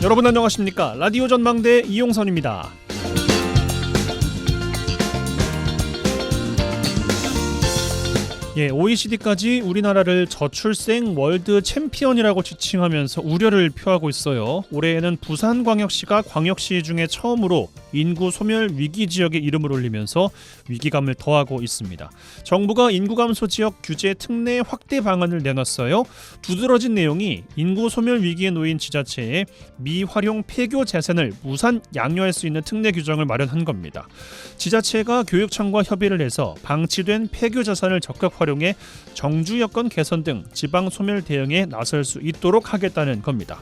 여러분 안녕하십니까? 라디오 전망대 이용선입니다. OECD까지 우리나라를 저출생 월드 챔피언이라고 지칭하면서 우려를 표하고 있어요. 올해에는 부산광역시가 광역시 중에 처음으로 인구 소멸 위기 지역에 이름을 올리면서 위기감을 더하고 있습니다. 정부가 인구 감소 지역 규제 특례 확대 방안을 내놨어요. 두드러진 내용이 인구 소멸 위기에 놓인 지자체에 미활용 폐교 재산을 무산 양료할 수 있는 특례 규정을 마련한 겁니다. 지자체가 교육청과 협의를 해서 방치된 폐교 자산을 적극 활용해 정주 여건 개선 등 지방 소멸 대응에 나설 수 있도록 하겠다는 겁니다.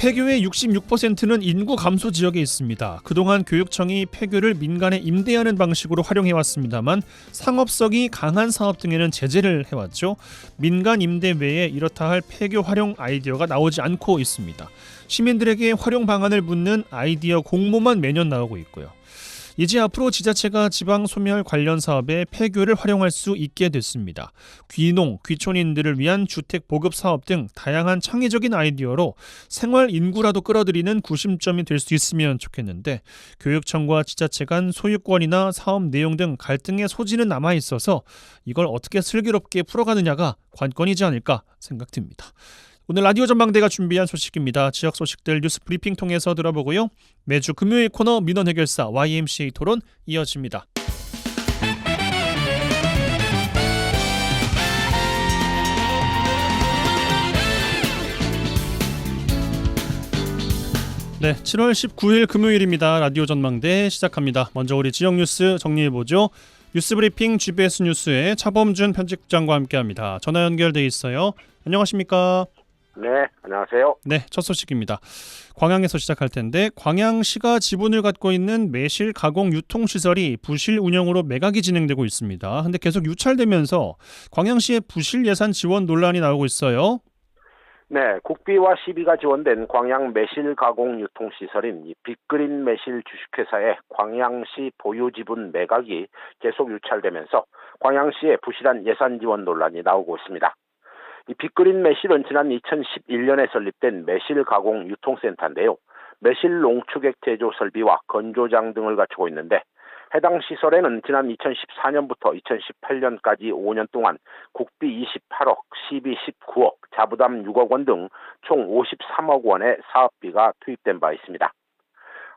폐교의 66%는 인구 감소 지역에 있습니다. 그동안 교육청이 폐교를 민간에 임대하는 방식으로 활용해왔습니다만 상업성이 강한 사업 등에는 제재를 해왔죠. 민간 임대 외에 이렇다 할 폐교 활용 아이디어가 나오지 않고 있습니다. 시민들에게 활용 방안을 묻는 아이디어 공모만 매년 나오고 있고요. 이제 앞으로 지자체가 지방 소멸 관련 사업에 폐교를 활용할 수 있게 됐습니다. 귀농, 귀촌인들을 위한 주택 보급 사업 등 다양한 창의적인 아이디어로 생활 인구라도 끌어들이는 구심점이 될 수 있으면 좋겠는데 교육청과 지자체 간 소유권이나 사업 내용 등 갈등의 소지는 남아 있어서 이걸 어떻게 슬기롭게 풀어가느냐가 관건이지 않을까 생각됩니다. 오늘 라디오 전망대가 준비한 소식입니다. 지역 소식들 뉴스 브리핑 통해서 들어보고요. 매주 금요일 코너 민원 해결사 YMCA 토론 이어집니다. 네, 7월 19일 금요일입니다. 라디오 전망대 시작합니다. 먼저 우리 지역 뉴스 정리해보죠. 뉴스 브리핑 GBS 뉴스의 차범준 편집장과 함께합니다. 전화 연결돼 있어요. 안녕하십니까? 네, 안녕하세요. 네, 첫 소식입니다. 광양에서 시작할 텐데 광양시가 지분을 갖고 있는 매실 가공 유통시설이 부실 운영으로 매각이 진행되고 있습니다. 근데 계속 유찰되면서 광양시의 부실 예산 지원 논란이 나오고 있어요. 네, 국비와 시비가 지원된 광양 매실 가공 유통시설인 이 빅그린 매실 주식회사의 광양시 보유 지분 매각이 계속 유찰되면서 광양시의 부실한 예산 지원 논란이 나오고 있습니다. 이 빅그린 매실은 지난 2011년에 설립된 매실 가공 유통센터인데요. 매실 농축액 제조 설비와 건조장 등을 갖추고 있는데 해당 시설에는 지난 2014년부터 2018년까지 5년 동안 국비 28억, 시비 19억, 자부담 6억 원 등 총 53억 원의 사업비가 투입된 바 있습니다.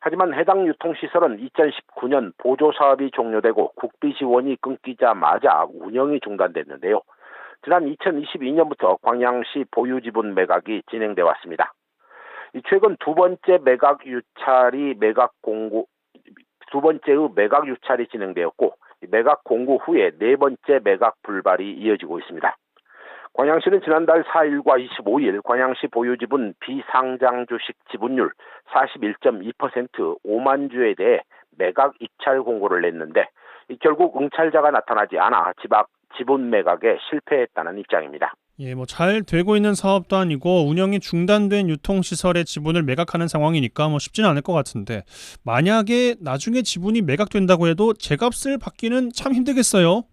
하지만 해당 유통시설은 2019년 보조사업이 종료되고 국비 지원이 끊기자마자 운영이 중단됐는데요. 지난 2022년부터 광양시 보유지분 매각이 진행돼 왔습니다. 최근 두 번째의 매각 유찰이 진행되었고 매각 공고 후에 네 번째 매각 불발이 이어지고 있습니다. 광양시는 지난달 4일과 25일 광양시 보유지분 비상장 주식 지분율 41.2% 5만 주에 대해 매각 입찰 공고를 냈는데 결국 응찰자가 나타나지 않아 지분 매각에 실패했다는 입장입니다. 잘 되고 있는 사업도 아니고 운영이 중단된 유통시설의 지분을 매각하는 상황이니까 쉽지는 않을 것 같은데 만약에 나중에 지분이 매각된다고 해도 제값을 받기는 참 힘들겠어요.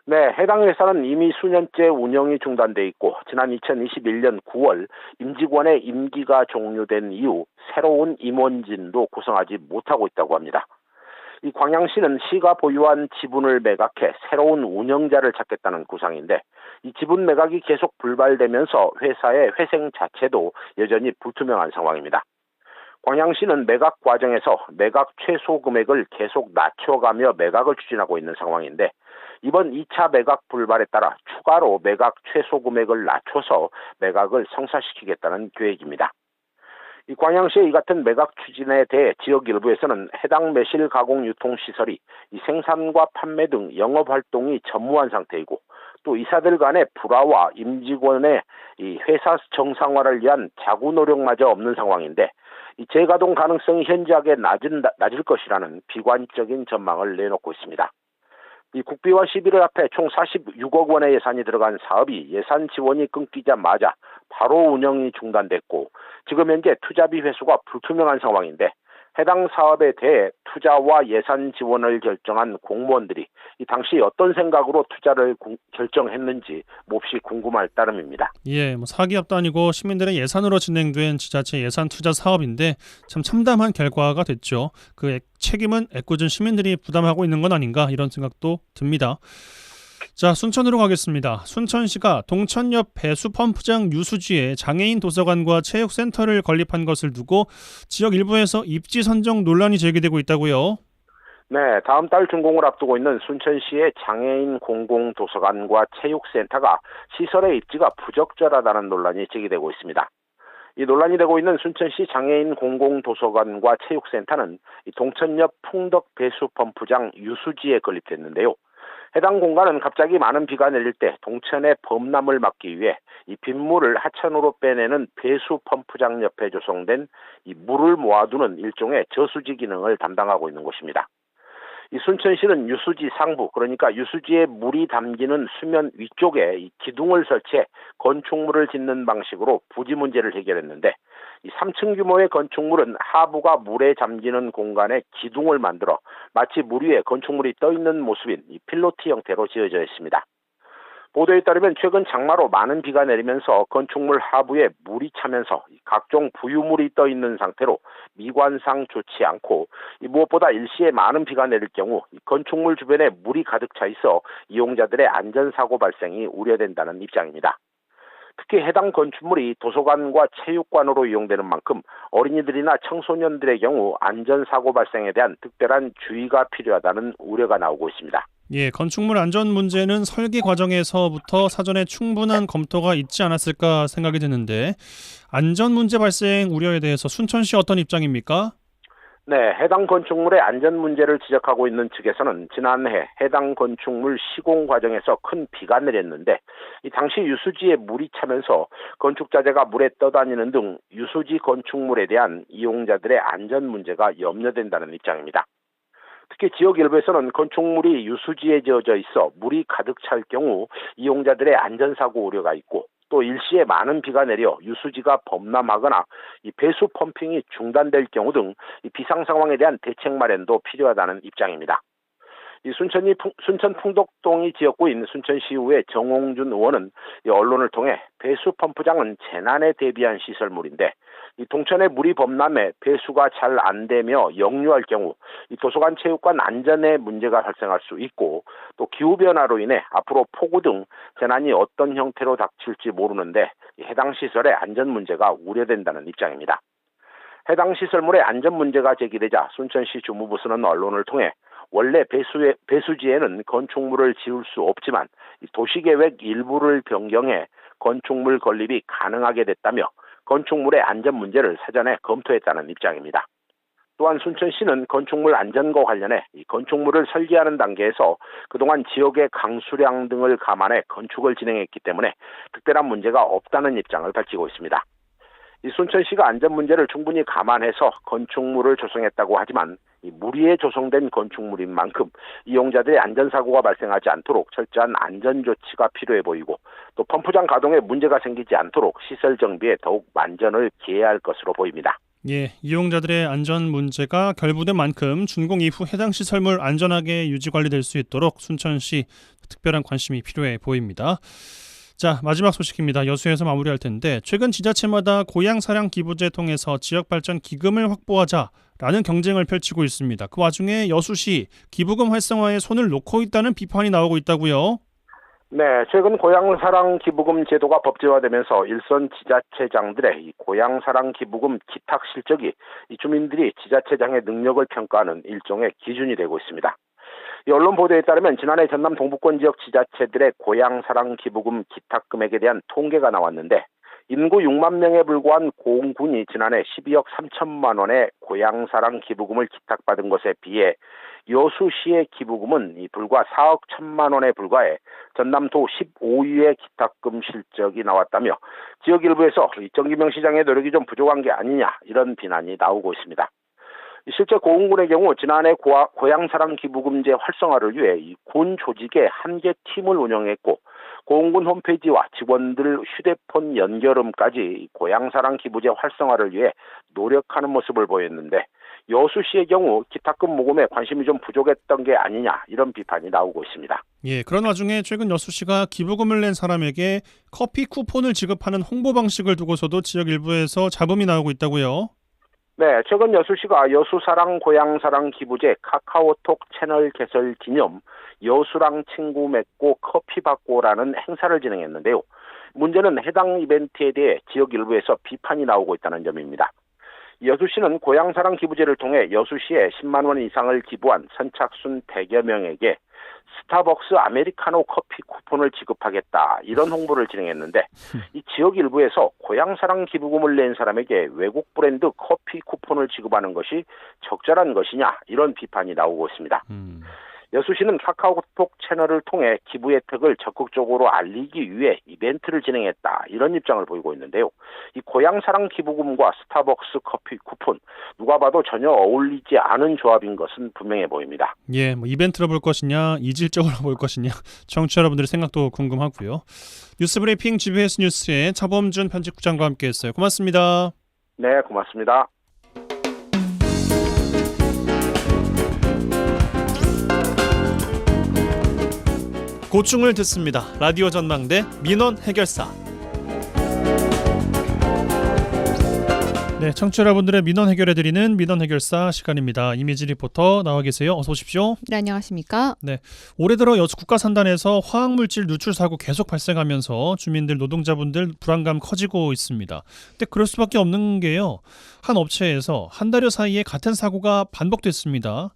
네, 해당 회사는 이미 수년째 운영이 중단돼 있고 지난 2021년 9월 임직원의 임기가 종료된 이후 새로운 임원진도 구성하지 못하고 있다고 합니다. 이 광양시는 시가 보유한 지분을 매각해 새로운 운영자를 찾겠다는 구상인데 이 지분 매각이 계속 불발되면서 회사의 회생 자체도 여전히 불투명한 상황입니다. 광양시는 매각 과정에서 매각 최소 금액을 계속 낮춰가며 매각을 추진하고 있는 상황인데 이번 2차 매각 불발에 따라 추가로 매각 최소 금액을 낮춰서 매각을 성사시키겠다는 계획입니다. 이 광양시의 이 같은 매각 추진에 대해 지역 일부에서는 해당 매실 가공 유통시설이 이 생산과 판매 등 영업 활동이 전무한 상태이고 또 이사들 간의 불화와 임직원의 이 회사 정상화를 위한 자구 노력마저 없는 상황인데 이 재가동 가능성이 현저하게 낮을 것이라는 비관적인 전망을 내놓고 있습니다. 이 국비와 시비를 합해 총 46억 원의 예산이 들어간 사업이 예산 지원이 끊기자마자 바로 운영이 중단됐고 지금 현재 투자비 회수가 불투명한 상황인데 해당 사업에 대해 투자와 예산 지원을 결정한 공무원들이 이 당시 어떤 생각으로 투자를 결정했는지 몹시 궁금할 따름입니다. 예, 뭐 사기업도 아니고 시민들의 예산으로 진행된 지자체 예산 투자 사업인데 참 참담한 결과가 됐죠. 그 책임은 애꿎은 시민들이 부담하고 있는 건 아닌가 이런 생각도 듭니다. 자, 순천으로 가겠습니다. 순천시가 동천역 배수 펌프장 유수지에 장애인 도서관과 체육센터를 건립한 것을 두고 지역 일부에서 입지 선정 논란이 제기되고 있다고요. 네, 다음 달 준공을 앞두고 있는 순천시의 장애인 공공도서관과 체육센터가 시설의 입지가 부적절하다는 논란이 제기되고 있습니다. 이 논란이 되고 있는 순천시 장애인 공공도서관과 체육센터는 동천역 풍덕 배수 펌프장 유수지에 건립됐는데요. 해당 공간은 갑자기 많은 비가 내릴 때 동천의 범람을 막기 위해 이 빗물을 하천으로 빼내는 배수 펌프장 옆에 조성된 이 물을 모아두는 일종의 저수지 기능을 담당하고 있는 곳입니다. 이 순천시는 유수지 상부, 그러니까 유수지에 물이 담기는 수면 위쪽에 이 기둥을 설치해 건축물을 짓는 방식으로 부지 문제를 해결했는데, 이 3층 규모의 건축물은 하부가 물에 잠기는 공간에 기둥을 만들어 마치 물 위에 건축물이 떠 있는 모습인 이 필로티 형태로 지어져 있습니다. 보도에 따르면 최근 장마로 많은 비가 내리면서 건축물 하부에 물이 차면서 각종 부유물이 떠 있는 상태로 미관상 좋지 않고, 무엇보다 일시에 많은 비가 내릴 경우 건축물 주변에 물이 가득 차 있어 이용자들의 안전사고 발생이 우려된다는 입장입니다. 특히 해당 건축물이 도서관과 체육관으로 이용되는 만큼 어린이들이나 청소년들의 경우 안전사고 발생에 대한 특별한 주의가 필요하다는 우려가 나오고 있습니다. 예, 건축물 안전 문제는 설계 과정에서부터 사전에 충분한 검토가 있지 않았을까 생각이 드는데, 안전 문제 발생 우려에 대해서 순천시 어떤 입장입니까? 네, 해당 건축물의 안전 문제를 지적하고 있는 측에서는 지난해 해당 건축물 시공 과정에서 큰 비가 내렸는데, 이 당시 유수지에 물이 차면서 건축자재가 물에 떠다니는 등 유수지 건축물에 대한 이용자들의 안전 문제가 염려된다는 입장입니다. 특히 지역 일부에서는 건축물이 유수지에 지어져 있어 물이 가득 찰 경우 이용자들의 안전사고 우려가 있고, 또 일시에 많은 비가 내려 유수지가 범람하거나 이 배수 펌핑이 중단될 경우 등 이 비상 상황에 대한 대책 마련도 필요하다는 입장입니다. 이 순천 풍덕동이 지역구인 순천시의회 정홍준 의원은 이 언론을 통해 배수 펌프장은 재난에 대비한 시설물인데, 이 동천에 물이 범람해 배수가 잘 안 되며 역류할 경우 이 도서관 체육관 안전에 문제가 발생할 수 있고, 또 기후 변화로 인해 앞으로 폭우 등 재난이 어떤 형태로 닥칠지 모르는데 해당 시설의 안전 문제가 우려된다는 입장입니다. 해당 시설물의 안전 문제가 제기되자 순천시 주무부서는 언론을 통해 원래 배수지에는 건축물을 지을 수 없지만 도시계획 일부를 변경해 건축물 건립이 가능하게 됐다며 건축물의 안전 문제를 사전에 검토했다는 입장입니다. 또한 순천시는 건축물 안전과 관련해 이 건축물을 설계하는 단계에서 그동안 지역의 강수량 등을 감안해 건축을 진행했기 때문에 특별한 문제가 없다는 입장을 밝히고 있습니다. 이 순천시가 안전 문제를 충분히 감안해서 건축물을 조성했다고 하지만 이 물 위에 조성된 건축물인 만큼 이용자들의 안전사고가 발생하지 않도록 철저한 안전조치가 필요해 보이고, 또 펌프장 가동에 문제가 생기지 않도록 시설 정비에 더욱 만전을 기해야 할 것으로 보입니다. 예, 이용자들의 안전 문제가 결부된 만큼 준공 이후 해당 시설물 안전하게 유지 관리될 수 있도록 순천시 특별한 관심이 필요해 보입니다. 자, 마지막 소식입니다. 여수에서 마무리할 텐데, 최근 지자체마다 고향사랑 기부제 통해서 지역발전 기금을 확보하자라는 경쟁을 펼치고 있습니다. 그 와중에 여수시 기부금 활성화에 손을 놓고 있다는 비판이 나오고 있다고요? 네, 최근 고향사랑 기부금 제도가 법제화되면서 일선 지자체장들의 이 고향사랑 기부금 기탁 실적이 이 주민들이 지자체장의 능력을 평가하는 일종의 기준이 되고 있습니다. 이 언론 보도에 따르면 지난해 전남 동부권 지역 지자체들의 고향사랑 기부금 기탁 금액에 대한 통계가 나왔는데, 인구 6만 명에 불과한 고흥군이 지난해 12억 3천만 원의 고향사랑 기부금을 기탁받은 것에 비해 여수시의 기부금은 불과 4억 1천만 원에 불과해 전남도 15위의 기탁금 실적이 나왔다며, 지역 일부에서 정기명 시장의 노력이 좀 부족한 게 아니냐 이런 비난이 나오고 있습니다. 실제 고흥군의 경우 지난해 고향사랑 기부금제 활성화를 위해 이 군 조직의 한 개 팀을 운영했고, 고흥군 홈페이지와 직원들 휴대폰 연결음까지 고향사랑 기부제 활성화를 위해 노력하는 모습을 보였는데, 여수 씨의 경우 기탁금 모금에 관심이 좀 부족했던 게 아니냐 이런 비판이 나오고 있습니다. 예, 그런 와중에 최근 여수 씨가 기부금을 낸 사람에게 커피 쿠폰을 지급하는 홍보 방식을 두고서도 지역 일부에서 잡음이 나오고 있다고요. 네, 최근 여수 씨가 여수사랑 고향사랑 기부제 카카오톡 채널 개설 기념 여수랑 친구 맺고 커피 받고라는 행사를 진행했는데요. 문제는 해당 이벤트에 대해 지역 일부에서 비판이 나오고 있다는 점입니다. 여수시는 고향사랑 기부제를 통해 여수시에 10만 원 이상을 기부한 선착순 100여 명에게 스타벅스 아메리카노 커피 쿠폰을 지급하겠다 이런 홍보를 진행했는데 이 지역 일부에서 고향사랑 기부금을 낸 사람에게 외국 브랜드 커피 쿠폰을 지급하는 것이 적절한 것이냐 이런 비판이 나오고 있습니다. 여수시는 카카오톡 채널을 통해 기부 혜택을 적극적으로 알리기 위해 이벤트를 진행했다 이런 입장을 보이고 있는데요. 이 고향사랑 기부금과 스타벅스 커피 쿠폰 누가 봐도 전혀 어울리지 않은 조합인 것은 분명해 보입니다. 예, 뭐 이벤트로 볼 것이냐 이질적으로 볼 것이냐 청취자 여러분들의 생각도 궁금하고요. 뉴스브리핑 GBS 뉴스의 차범준 편집국장과 함께했어요. 고맙습니다. 네, 고맙습니다. 고충을 듣습니다. 라디오 전망대 민원 해결사. 네, 청취자 여러분들의 민원 해결해드리는 민원 해결사 시간입니다. 이미지 리포터 나와 계세요. 어서 오십시오. 네, 안녕하십니까. 네, 올해 들어 여수 국가산단에서 화학물질 누출 사고 계속 발생하면서 주민들, 노동자분들 불안감 커지고 있습니다. 근데 그럴 수밖에 없는 게요. 한 업체에서 한 달여 사이에 같은 사고가 반복됐습니다.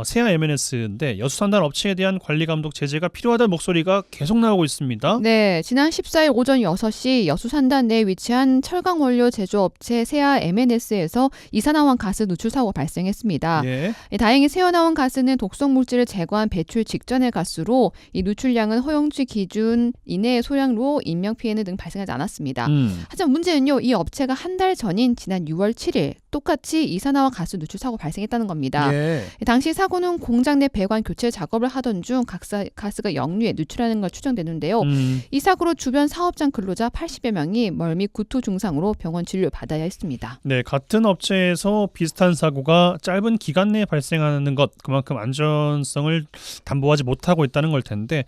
세아 M&S인데 여수산단 업체에 대한 관리감독 제재가 필요하다는 목소리가 계속 나오고 있습니다. 네, 지난 14일 오전 6시 여수산단 내에 위치한 철강원료 제조업체 세아 M&S에서 이산화황 가스 누출 사고가 발생했습니다. 예. 다행히 새어나온 가스는 독성 물질을 제거한 배출 직전의 가스로 이 누출량은 허용치 기준 이내의 소량으로 인명피해는 등 발생하지 않았습니다. 하지만 문제는요, 이 업체가 한 달 전인 지난 6월 7일 똑같이 이산화황 가스 누출 사고 발생했다는 겁니다. 예. 당시 사고는 공장 내 배관 교체 작업을 하던 중 가스가 역류해 누출하는 걸 추정되는데요. 이 사고로 주변 사업장 근로자 80여 명이 멀미 구토 증상으로 병원 진료를 받아야 했습니다. 네, 같은 업체에서 비슷한 사고가 짧은 기간 내에 발생하는 것, 그만큼 안전성을 담보하지 못하고 있다는 걸 텐데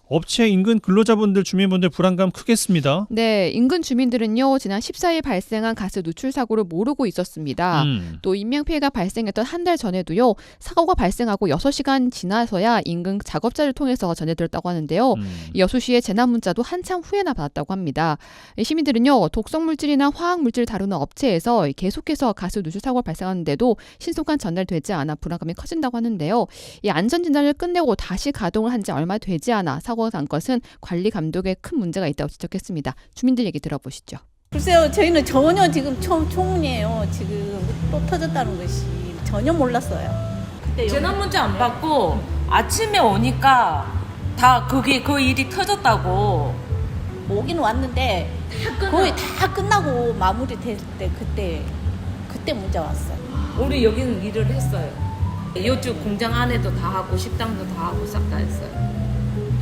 업체 인근 근로자분들, 주민분들 불안감 크겠습니다. 네, 인근 주민들은요, 지난 14일 발생한 가스 누출 사고를 모르고 있었습니다. 또 인명피해가 발생했던 한 달 전에도요, 사고가 발생하고 6시간 지나서야 인근 작업자를 통해서 전해들었다고 하는데요. 여수시의 재난 문자도 한참 후에나 받았다고 합니다. 시민들은요, 독성물질이나 화학물질을 다루는 업체에서 계속해서 가스 누출 사고가 발생하는데도 신속한 전달되지 않아 불안감이 커진다고 하는데요. 이 안전진단을 끝내고 다시 가동을 한 지 얼마 되지 않아 사고가 난 것은 관리 감독에 큰 문제가 있다고 지적했습니다. 주민들 얘기 들어보시죠. 글쎄요, 저희는 전혀 지금 초문이에요. 지금 또 터졌다는 것이 전혀 몰랐어요. 그때 재난 문자 안 받고 아침에 오니까 다 그게 그 일이 터졌다고. 오긴 왔는데 거의 다 끝나고 마무리될 때 그때 문자 왔어요. 우리 여기는 일을 했어요. 이쪽 공장 안에도 다 하고 식당도 다 하고 싹 다 했어요.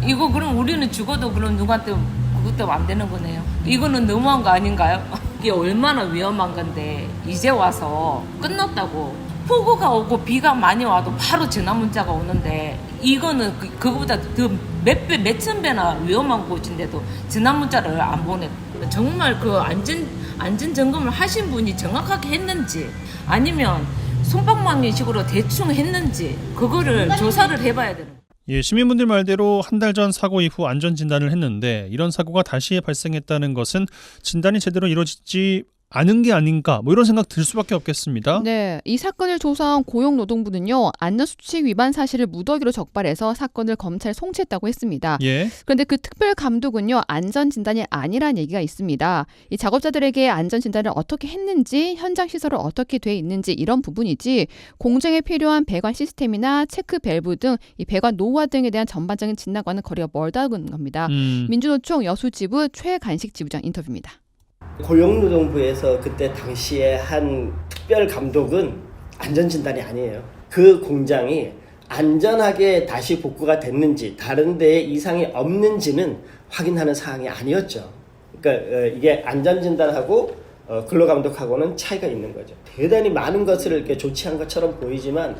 이거 그럼 우리는 죽어도 그럼 누구한테 그것도 안 되는 거네요. 이거는 너무한 거 아닌가요? 이게 얼마나 위험한 건데 이제 와서 끝났다고. 폭우가 오고 비가 많이 와도 바로 전화 문자가 오는데 이거는 그거보다 더 몇 배, 몇천 배나 위험한 곳인데도 전화 문자를 안 보내. 정말 그 안전 점검을 하신 분이 정확하게 했는지 아니면 솜방망이식으로 대충 했는지 그거를 조사를 해봐야 되는 거예요. 예, 시민분들 말대로 한 달 전 사고 이후 안전 진단을 했는데 이런 사고가 다시 발생했다는 것은 진단이 제대로 이루어지지 않은 게 아닌가 뭐 이런 생각 들 수밖에 없겠습니다. 네, 이 사건을 조사한 고용노동부는요, 안전수칙 위반 사실을 무더기로 적발해서 사건을 검찰에 송치했다고 했습니다. 예. 그런데 그 특별감독은요, 안전진단이 아니라는 얘기가 있습니다. 이 작업자들에게 안전진단을 어떻게 했는지, 현장 시설은 어떻게 돼 있는지 이런 부분이지 공정에 필요한 배관 시스템이나 체크 밸브 등 이 배관 노후화 등에 대한 전반적인 진단과는 거리가 멀다는 겁니다. 민주노총 여수지부 최간식 지부장 인터뷰입니다. 고용노동부에서 그때 당시에 한 특별 감독은 안전진단이 아니에요. 그 공장이 안전하게 다시 복구가 됐는지 다른 데에 이상이 없는지는 확인하는 사항이 아니었죠. 그러니까 이게 안전진단하고 근로감독하고는 차이가 있는 거죠. 대단히 많은 것을 이렇게 조치한 것처럼 보이지만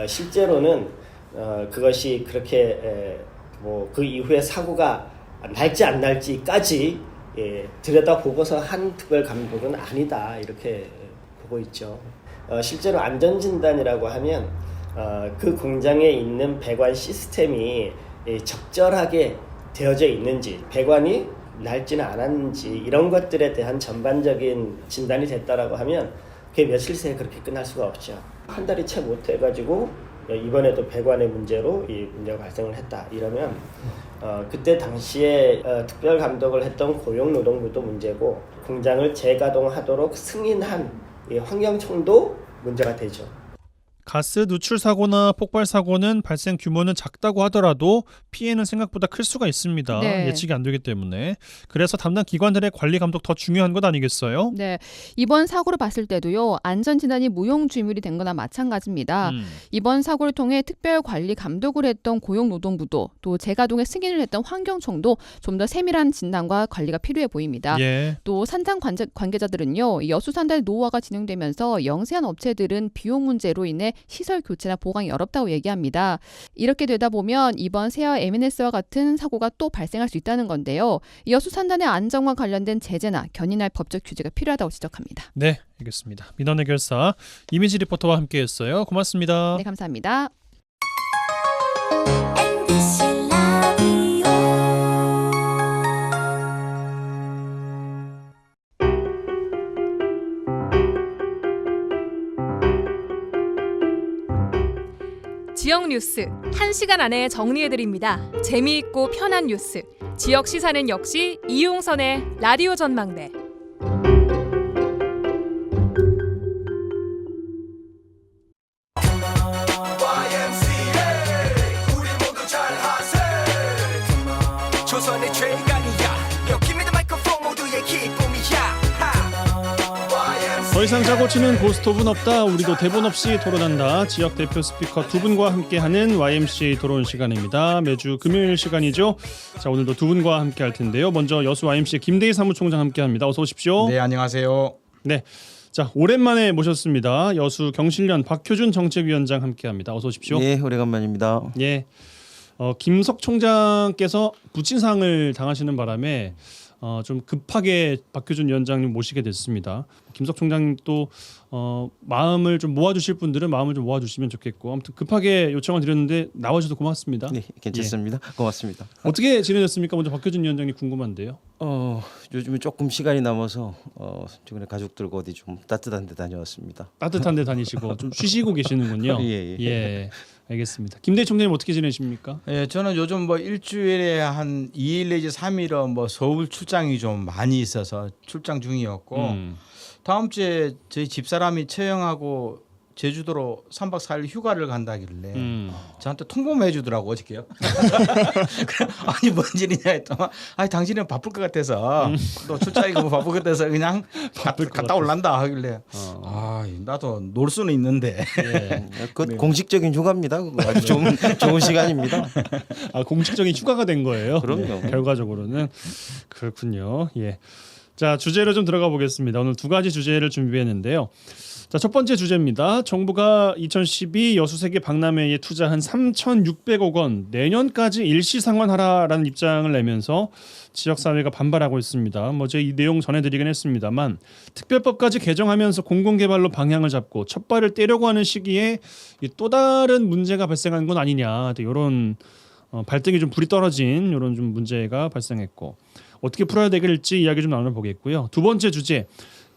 실제로는 그것이 그렇게 뭐 그 이후에 사고가 날지 안 날지까지 들여다보고서 한 특별감독은 아니다 이렇게 보고 있죠. 실제로 안전진단이라고 하면 그 공장에 있는 배관 시스템이 적절하게 되어져 있는지, 배관이 낡지는 않았는지 이런 것들에 대한 전반적인 진단이 됐다라고 하면 그게 며칠 새에 그렇게 끝날 수가 없죠. 한 달이 채 못 해가지고 이번에도 배관의 문제로 이 문제가 발생을 했다 이러면 그때 당시에 특별 감독을 했던 고용노동부도 문제고 공장을 재가동하도록 승인한 이 환경청도 문제가 되죠. 가스 누출 사고나 폭발 사고는 발생 규모는 작다고 하더라도 피해는 생각보다 클 수가 있습니다. 네. 예측이 안 되기 때문에. 그래서 담당 기관들의 관리 감독 더 중요한 것 아니겠어요? 네, 이번 사고를 봤을 때도요. 안전진단이 무용지물이 된 거나 마찬가지입니다. 이번 사고를 통해 특별관리 감독을 했던 고용노동부도 또 재가동에 승인을 했던 환경청도 좀 더 세밀한 진단과 관리가 필요해 보입니다. 예. 또 산장 관계자들은요. 여수 산단의 노후화가 진행되면서 영세한 업체들은 비용 문제로 인해 시설 교체나 보강이 어렵다고 얘기합니다. 이렇게 되다 보면 이번 세아 M&S와 같은 사고가 또 발생할 수 있다는 건데요. 여수 산단의 안전과 관련된 제재나 견인할 법적 규제가 필요하다고 지적합니다. 네, 알겠습니다. 민원의 결사 이미지 리포터와 함께했어요. 고맙습니다. 네, 감사합니다. 지역 뉴스 1시간 안에 정리해드립니다. 재미있고 편한 뉴스. 지역 시사는 역시 이용선의 라디오 전망대. 조선의 최강이야. 여기 믿음 마이크폰 모두의 기쁨이야. 더 이상 짜고 치는 고스톱은 없다. 우리도 대본 없이 토론한다. 지역 대표 스피커 두 분과 함께하는 YMCA 토론 시간입니다. 매주 금요일 시간이죠. 자, 오늘도 두 분과 함께할 텐데요. 먼저 여수 YMCA 김대희 사무총장 함께합니다. 어서 오십시오. 네, 안녕하세요. 네, 자 오랜만에 모셨습니다. 여수 경실련 박효준 정책위원장 함께합니다. 어서 오십시오. 네, 오래간만입니다. 예, 김석 총장께서 부친상을 당하시는 바람에 좀 급하게 박효준 위원장님 모시게 됐습니다. 김석 총장님 또 마음을 좀 모아주실 분들은 마음을 좀 모아주시면 좋겠고 아무튼 급하게 요청을 드렸는데 나와주셔서 고맙습니다. 네, 괜찮습니다. 고맙습니다. 어떻게 지내셨습니까? 먼저 박효준 위원장님 궁금한데요. 요즘에 조금 시간이 남아서 최근에 가족들과 어디 좀 따뜻한 데 다녀왔습니다. 따뜻한 데 다니시고 좀 쉬시고 계시는군요. 예, 알겠습니다. 김대희 총장님 어떻게 지내십니까? 예, 저는 요즘 뭐 일주일에 한 2일 내지 3일은 뭐 서울 출장이 좀 많이 있어서 출장 중이었고 다음 주에 저희 집사람이 처형하고 제주도로 3박 4일 휴가를 간다길래 저한테 통보만 해주더라고 어저께요. 아니 뭔 일이냐 했더니 아니 당신은 바쁠 것 같아서 또 출장이고 바쁠 것 같아서 그냥 갔다 올란다 하길래 아 나도 놀 수는 있는데 그 네. 공식적인 휴가입니다. 그거 아주 좋은 시간입니다. 아 공식적인 휴가가 된 거예요? 그럼요. 결과적으로는 그렇군요. 예. 자 주제로 좀 들어가 보겠습니다. 오늘 두 가지 주제를 준비했는데요. 자, 첫 번째 주제입니다. 정부가 2012 여수세계 박람회에 투자한 3,600억 원 내년까지 일시상환하라라는 입장을 내면서 지역사회가 반발하고 있습니다. 뭐 제가 이 내용 전해드리긴 했습니다만 특별법까지 개정하면서 공공개발로 방향을 잡고 첫 발을 떼려고 하는 시기에 또 다른 문제가 발생한 건 아니냐 이런 발등에 좀 불이 떨어진 이런 좀 문제가 발생했고 어떻게 풀어야 되길지 이야기 좀 나눠보겠고요. 두 번째 주제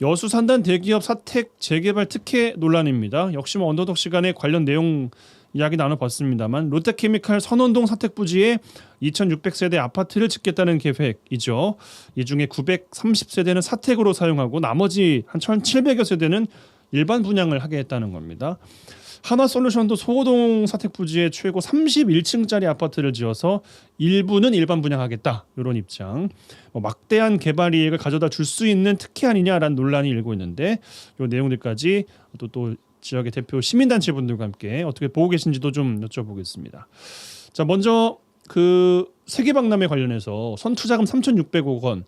여수 산단 대기업 사택 재개발 특혜 논란입니다. 역시 뭐 언더독 시간에 관련 내용 이야기 나눠봤습니다만 롯데케미칼 선원동 사택 부지에 2,600세대 아파트를 짓겠다는 계획이죠. 이 중에 930세대는 사택으로 사용하고 나머지 한 1,700여 세대는 일반 분양을 하게 했다는 겁니다. 하나솔루션도 소호동 사택 부지에 최고 31층짜리 아파트를 지어서 일부는 일반 분양하겠다 이런 입장. 막대한 개발 이익을 가져다 줄 수 있는 특혜 아니냐라는 논란이 일고 있는데 이 내용들까지 또 지역의 대표 시민단체 분들과 함께 어떻게 보고 계신지도 좀 여쭤보겠습니다. 자 먼저 그 세계박람회 관련해서 선투자금 3,600억 원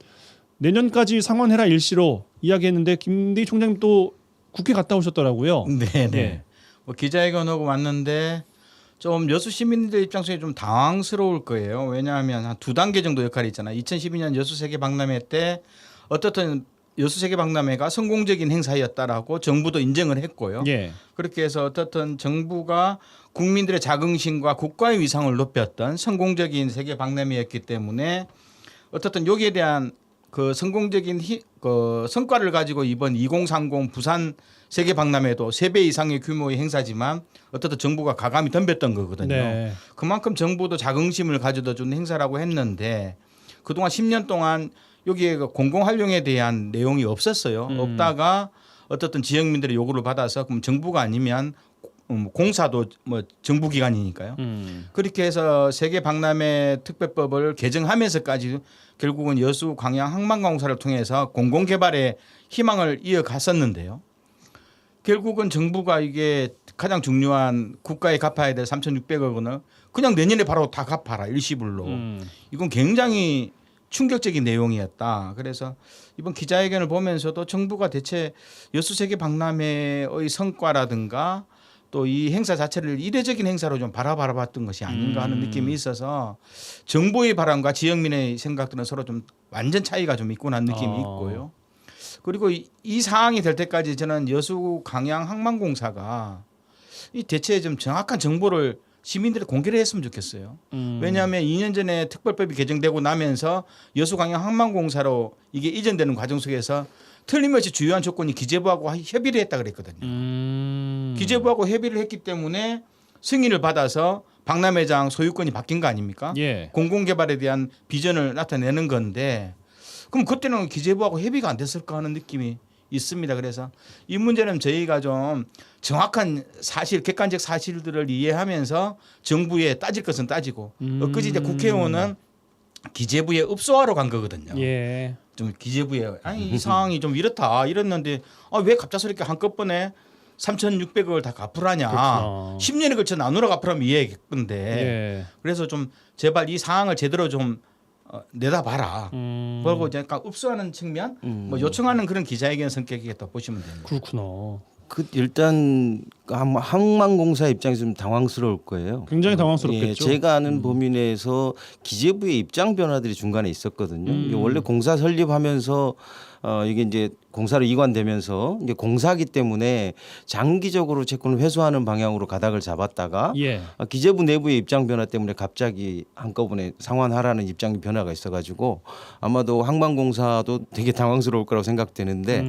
내년까지 상환해라 일시로 이야기했는데 김대희 총장님 또 국회 갔다 오셨더라고요. 네네. 네. 뭐 기자회견하고 왔는데 좀 여수 시민들 입장에서 좀 당황스러울 거예요. 왜냐하면 한 2단계 정도 역할이 있잖아요. 2012년 여수 세계 박람회 때 어떻든 여수 세계 박람회가 성공적인 행사였다라고 정부도 인정을 했고요. 예. 그렇게 해서 어떻든 정부가 국민들의 자긍심과 국가의 위상을 높였던 성공적인 세계 박람회였기 때문에 어떻든 여기에 대한 그 성공적인 그 성과를 가지고 이번 2030 부산 세계 박람회도 3배 이상의 규모의 행사지만 어떻든 정부가 가감히 덤볐던 거거든요. 네. 그만큼 정부도 자긍심을 가져다 준 행사라고 했는데 그동안 10년 동안 여기에 공공 활용에 대한 내용이 없었어요. 없다가 어떻든 지역민들의 요구를 받아서 그럼 정부가 아니면 공사도 뭐 정부 기관이니까요. 그렇게 해서 세계 박람회 특별법을 개정하면서까지 결국은 여수 광양 항만공사를 통해서 공공 개발에 희망을 이어갔었는데요. 결국은 정부가 이게 가장 중요한 국가에 갚아야 될 3,600억 원을 그냥 내년에 바로 다 갚아라 일시불로. 이건 굉장히 충격적인 내용이었다. 그래서 이번 기자회견을 보면서도 정부가 대체 여수 세계 박람회의 성과라든가 또 이 행사 자체를 이례적인 행사로 좀 바라봤던 것이 아닌가 하는 느낌이 있어서 정부의 바람과 지역민의 생각들은 서로 좀 완전 차이가 좀 있구나 하는 느낌이 있고요. 그리고 이 상황이 될 때까지 저는 여수 광양 항만공사가 이 대체 좀 정확한 정보를 시민들이 공개를 했으면 좋겠어요. 왜냐하면 2년 전에 특별법이 개정되고 나면서 여수 광양 항만공사로 이게 이전되는 과정 속에서 틀림없이 주요한 조건이 기재부하고 협의를 했다 그랬거든요. 기재부하고 협의를 했기 때문에 승인을 받아서 박람회장 소유권이 바뀐 거 아닙니까? 예. 공공개발에 대한 비전을 나타내는 건데 그럼 그때는 기재부하고 협의가 안 됐을까 하는 느낌이 있습니다. 그래서 이 문제는 저희가 좀 정확한 사실, 객관적 사실들을 이해하면서 정부에 따질 것은 따지고 엊그제 이제 국회의원은 기재부에 읍소하러 간 거거든요. 예. 좀 기재부에 아니 이 상황이 좀 이렇다 이랬는데 왜 갑작스럽게 한꺼번에 3,600억을 다 갚으라냐. 그렇구나. 10년에 걸쳐 나누라 갚으라면 이해했건데 예. 그래서 좀 제발 이 상황을 제대로 좀 내다봐라. 그리고 이제 약간 읍소하는 측면, 뭐 요청하는 그런 기자회견 성격이겠다 보시면 됩니다. 그렇구나. 일단 항만공사 입장에서 좀 당황스러울 거예요. 굉장히 당황스럽겠죠. 예, 제가 아는 범위 내에서 기재부의 입장 변화들이 중간에 있었거든요. 이게 원래 공사 설립하면서 이게 이제 공사로 이관되면서 이제 공사기 때문에 장기적으로 채권을 회수하는 방향으로 가닥을 잡았다가 예. 기재부 내부의 입장 변화 때문에 갑자기 한꺼번에 상환하라는 입장 변화가 있어가지고 아마도 항만공사도 되게 당황스러울 거라고 생각되는데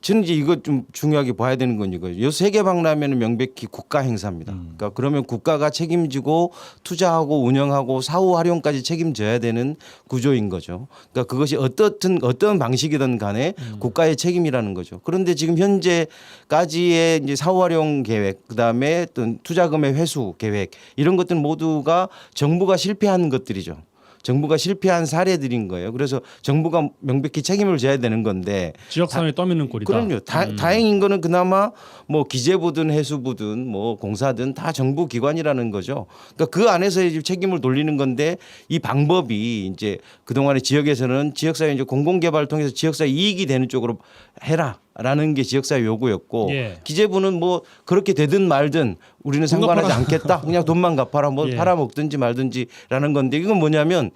저는 이제 이거 좀 중요하게 봐야 되는 건 이거예요. 요 세계 박람회는 명백히 국가 행사입니다. 그러니까 그러면 국가가 책임지고 투자하고 운영하고 사후 활용까지 책임져야 되는 구조인 거죠. 그러니까 그것이 어떤 방식이든 간에 국가의 책임이라는 거죠. 그런데 지금 현재까지의 이제 사후 활용 계획, 그다음에 어떤 투자금의 회수 계획 이런 것들은 모두가 정부가 실패한 것들이죠. 정부가 실패한 사례들인 거예요. 그래서 정부가 명백히 책임을 져야 되는 건데 지역사회에 떠미는 꼴이다. 그럼요. 다행인 거는 그나마 뭐 기재부든 해수부든 뭐 공사든 다 정부 기관이라는 거죠. 그러니까 그 안에서 이제 책임을 돌리는 건데 이 방법이 이제 그동안의 지역에서는 지역사회 이제 공공개발을 통해서 지역사회 이익이 되는 쪽으로 해라라는 게 지역사회 요구였고 예. 기재부는 뭐 그렇게 되든 말든 우리는 상관하지 않겠다. 그냥 돈만 갚아라. 뭐 예. 팔아먹든지 말든지라는 건데 이건 뭐냐면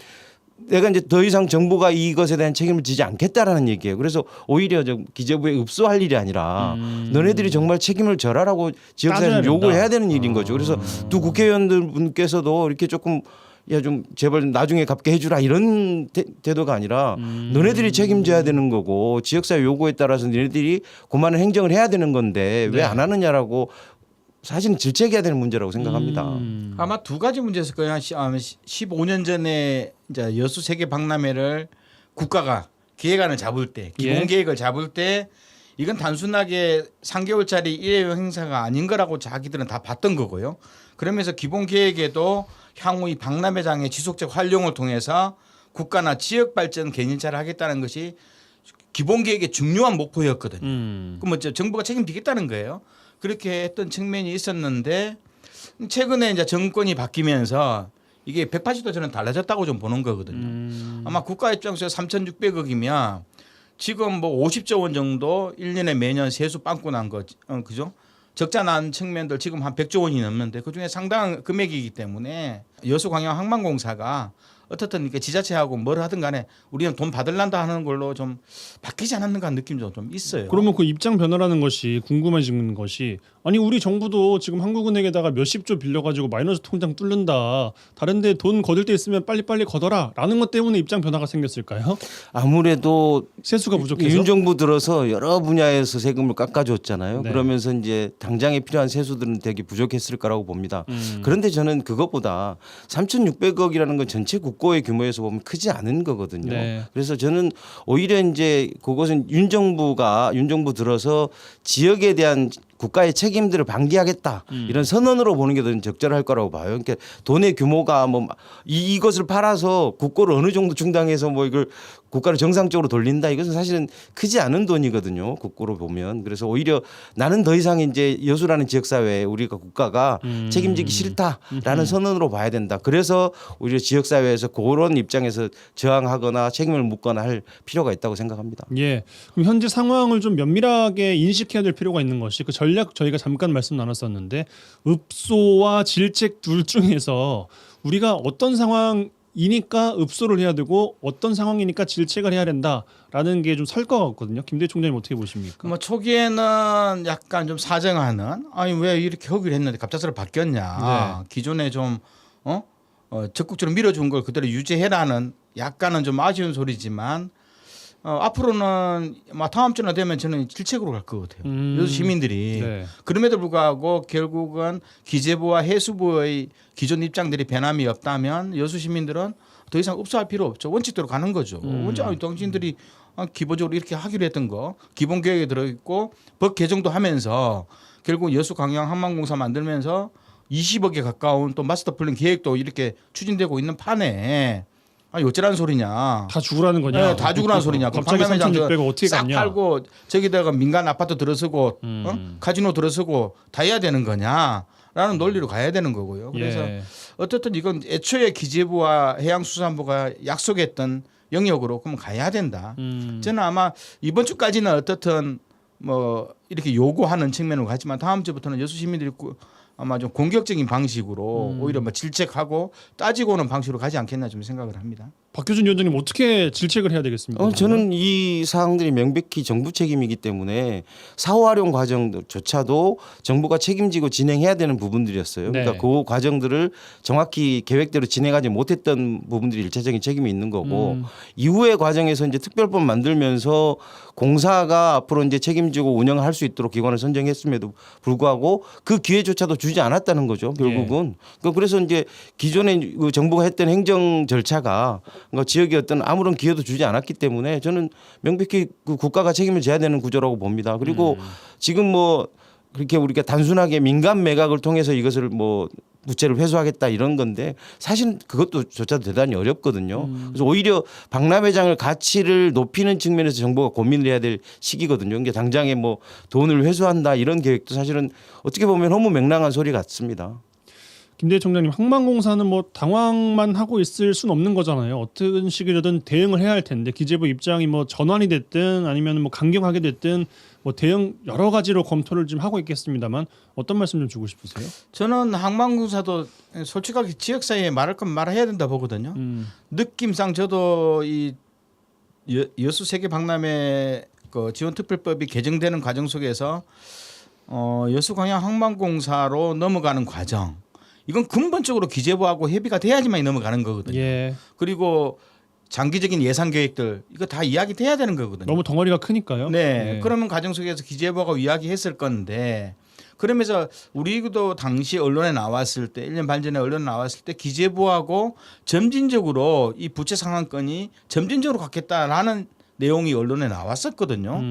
내가 이제 더 이상 정부가 이것에 대한 책임을 지지 않겠다라는 얘기예요. 그래서 오히려 기재부에 읍소할 일이 아니라 너네들이 정말 책임을 져라라고 지역사회에서 요구해야 되는 일인 거죠. 그래서 두 국회의원들 분께서도 이렇게 조금 야 좀 제발 나중에 갚게 해주라 이런 태도가 아니라 너네들이 책임져야 되는 거고 지역사회 요구에 따라서 너네들이 그만한 행정을 해야 되는 건데 왜 안 하느냐라고 사실은 질책해야 되는 문제라고 생각합니다. 아마 두 가지 문제였을 거예요. 15년 전에 이제 여수 세계 박람회를 국가가 기획안을 잡을 때, 기본 예. 계획을 잡을 때 이건 단순하게 3개월짜리 일회용 행사가 아닌 거라고 자기들은 다 봤던 거고요. 그러면서 기본 계획에도 향후 이 박람회장의 지속적 활용을 통해서 국가나 지역 발전 개념차를 하겠다는 것이 기본 계획의 중요한 목표였거든요. 그럼 뭐 정부가 책임지겠다는 거예요. 그렇게 했던 측면이 있었는데 최근에 이제 정권이 바뀌면서 이게 180도 저는 달라졌다고 좀 보는 거거든요. 아마 국가 입장에서 3,600억이면 지금 뭐 50조 원 정도 1년에 매년 세수 빵꾸 난 거, 그죠? 적자 난 측면들 지금 한 100조 원이 넘는데 그중에 상당한 금액이기 때문에 여수광양항만공사가 어떻든 이렇게 지자체하고 뭘 하든 간에 우리는 돈 받을란다 하는 걸로 좀 바뀌지 않았는가 하는 느낌도 좀 있어요. 그러면 그 입장 변화라는 것이 궁금해지는 것이 아니 우리 정부도 지금 한국은행에다가 몇십조 빌려가지고 마이너스 통장 뚫는다. 다른데 돈 거둘 데 있으면 빨리빨리 걷어라라는 것 때문에 입장 변화가 생겼을까요? 아무래도 세수가 부족해서? 윤 정부 들어서 여러 분야에서 세금을 깎아줬잖아요. 네. 그러면서 이제 당장에 필요한 세수들은 되게 부족했을 거라고 봅니다. 그런데 저는 그것보다 3,600억이라는 건 전체 국고의 규모에서 보면 크지 않은 거거든요. 네. 그래서 저는 오히려 이제 그것은 윤 정부 들어서 지역에 대한 국가의 책임들을 방기하겠다 이런 선언으로 보는 게 더 적절할 거라고 봐요. 그러니까 돈의 규모가 뭐 이것을 팔아서 국고를 어느 정도 충당해서 뭐 이걸 국가를 정상적으로 돌린다 이것은 사실은 크지 않은 돈이거든요. 국고로 보면. 그래서 오히려 나는 더 이상 이제 여수라는 지역사회에 우리가 국가가 책임지기 싫다라는 선언으로 봐야 된다. 그래서 오히려 지역사회에서 그런 입장에서 저항하거나 책임을 묻거나 할 필요가 있다고 생각합니다. 예. 그럼 현재 상황을 좀 면밀하게 인식해야 될 필요가 있는 것이 그 전략 저희가 잠깐 말씀 나눴었는데 읍소와 질책 둘 중에서 우리가 어떤 상황이니까 읍소를 해야 되고 어떤 상황이니까 질책을 해야 된다라는 게 좀 설 것 같거든요. 김대희 총장님 어떻게 보십니까? 뭐 초기에는 약간 좀 사정하는 아니 왜 이렇게 허기를 했는데 갑작스레 바뀌었냐. 네. 기존에 좀 적극적으로 밀어준 걸 그대로 유지해라는 약간은 좀 아쉬운 소리지만 앞으로는 다음 주나 되면 저는 질책으로 갈 것 같아요. 여수 시민들이. 네. 그럼에도 불구하고 결국은 기재부와 해수부의 기존 입장들이 변함이 없다면 여수 시민들은 더 이상 읍소할 필요 없죠. 원칙대로 가는 거죠. 당신들이 기본적으로 이렇게 하기로 했던 거 기본 계획에 들어있고 법 개정도 하면서 결국 여수 광양 항만공사 만들면서 20억에 가까운 또 마스터 플랜 계획도 이렇게 추진되고 있는 판에 어쩌라는 소리냐. 다 죽으라는 거냐. 네, 다 죽으라는 소리냐. 갑자기 3,600억 어떻게 싹 갔냐. 팔고 저기다가 민간 아파트 들어서고 카지노 들어서고 다 해야 되는 거냐라는 논리로 가야 되는 거고요. 그래서 예. 어떻든 이건 애초에 기재부와 해양수산부가 약속했던 영역으로 그럼 가야 된다. 저는 아마 이번 주까지는 어떻든 뭐 이렇게 요구하는 측면으로 가지만 다음 주부터는 여수 시민들이 아마 좀 공격적인 방식으로 오히려 뭐 질책하고 따지고 오는 방식으로 가지 않겠나 좀 생각을 합니다. 박효준 위원장님 어떻게 질책을 해야 되겠습니까? 저는 이 사항들이 명백히 정부 책임이기 때문에 사후 활용 과정조차도 정부가 책임지고 진행해야 되는 부분들이었어요. 네. 그러니까 그 과정들을 정확히 계획대로 진행하지 못했던 부분들이 일차적인 책임이 있는 거고 이후의 과정에서 이제 특별법 만들면서 공사가 앞으로 이제 책임지고 운영할 수 있도록 기관을 선정했음에도 불구하고 그 기회조차도 주지 않았다는 거죠. 결국은. 그래서 이제 기존에 그 정부가 했던 행정 절차가 그러니까 지역에 어떤 아무런 기회도 주지 않았기 때문에 저는 명백히 그 국가가 책임을 져야 되는 구조라고 봅니다. 그리고 지금 뭐 그렇게 우리가 단순하게 민간 매각을 통해서 이것을 뭐 부채를 회수하겠다 이런 건데 사실 그것도 조차도 대단히 어렵거든요. 그래서 오히려 박람회장을 가치를 높이는 측면에서 정부가 고민을 해야 될 시기거든요. 그러니까 당장에 뭐 돈을 회수한다 이런 계획도 사실은 어떻게 보면 허무맹랑한 소리 같습니다. 김대희 총장님, 항만공사는 뭐 당황만 하고 있을 수는 없는 거잖아요. 어떤 식이든 대응을 해야 할 텐데 기재부 입장이 뭐 전환이 됐든 아니면 뭐 강경하게 됐든 뭐 대응 여러 가지로 검토를 좀 하고 있겠습니다만 어떤 말씀 좀 주고 싶으세요? 저는 항만공사도 솔직하게 지역사회에 말할 건 말해야 된다 보거든요. 느낌상 저도 이 여수 세계 박람회 그 지원특별법이 개정되는 과정 속에서 여수 광양 항만공사로 넘어가는 과정. 이건 근본적으로 기재부하고 협의가 돼야지만 넘어가는 거거든요. 예. 그리고 장기적인 예산 계획들 이거 다 이야기돼야 되는 거거든요. 너무 덩어리가 크니까요. 네. 그러면 과정 속에서 기재부가 이야기했을 건데 그러면서 우리도 당시 언론에 나왔을 때 1년 반 전에 언론에 나왔을 때 기재부하고 점진적으로 이 부채 상환건이 점진적으로 갖겠다라는 내용이 언론에 나왔었거든요.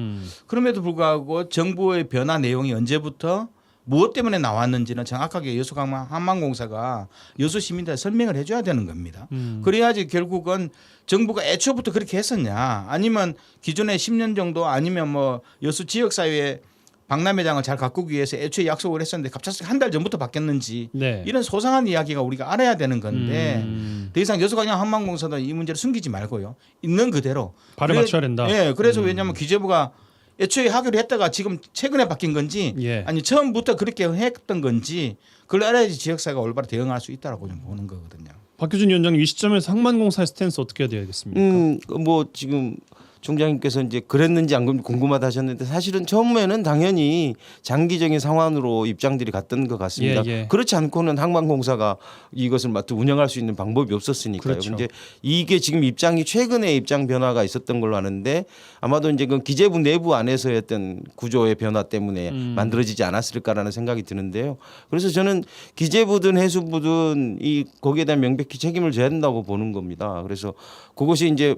그럼에도 불구하고 정부의 변화 내용이 언제부터 무엇 때문에 나왔는지는 정확하게 여수항만공사가 여수 시민들한테 설명을 해줘야 되는 겁니다. 그래야지 결국은 정부가 애초부터 그렇게 했었냐 아니면 기존에 10년 정도 아니면 뭐 여수 지역사회에 박람회장을 잘 가꾸기 위해서 애초에 약속을 했었는데 갑자기 한 달 전부터 바뀌었는지 네. 이런 소상한 이야기가 우리가 알아야 되는 건데 더 이상 여수관광 항만공사도 이 문제를 숨기지 말고요. 있는 그대로 발을 맞춰야 된다. 예, 그래서 왜냐하면 기재부가 애초에 하기로 했다가 지금 최근에 바뀐 건지 예. 아니 처음부터 그렇게 했던 건지 그걸 알아야지 지역사회가 올바로 대응할 수 있다라고 좀 보는 거거든요. 박효준 위원장님 이 시점에서 항만공사의 스탠스 어떻게 해야 되겠습니까? 뭐 지금 총장님께서 이제 그랬는지 안 그랬는지 궁금하다 하셨는데 사실은 처음에는 당연히 장기적인 상황으로 입장들이 갔던 것 같습니다. 예, 예. 그렇지 않고는 항만공사가 이것을 맡아 운영할 수 있는 방법이 없었으니까요. 그렇죠. 이제 이게 지금 입장이 최근에 입장 변화가 있었던 걸로 아는데 아마도 이제 그 기재부 내부 안에서의 어떤 구조의 변화 때문에 만들어지지 않았을까라는 생각이 드는데요. 그래서 저는 기재부든 해수부든 이 거기에 대한 명백히 책임을 져야 된다고 보는 겁니다. 그래서 그것이 이제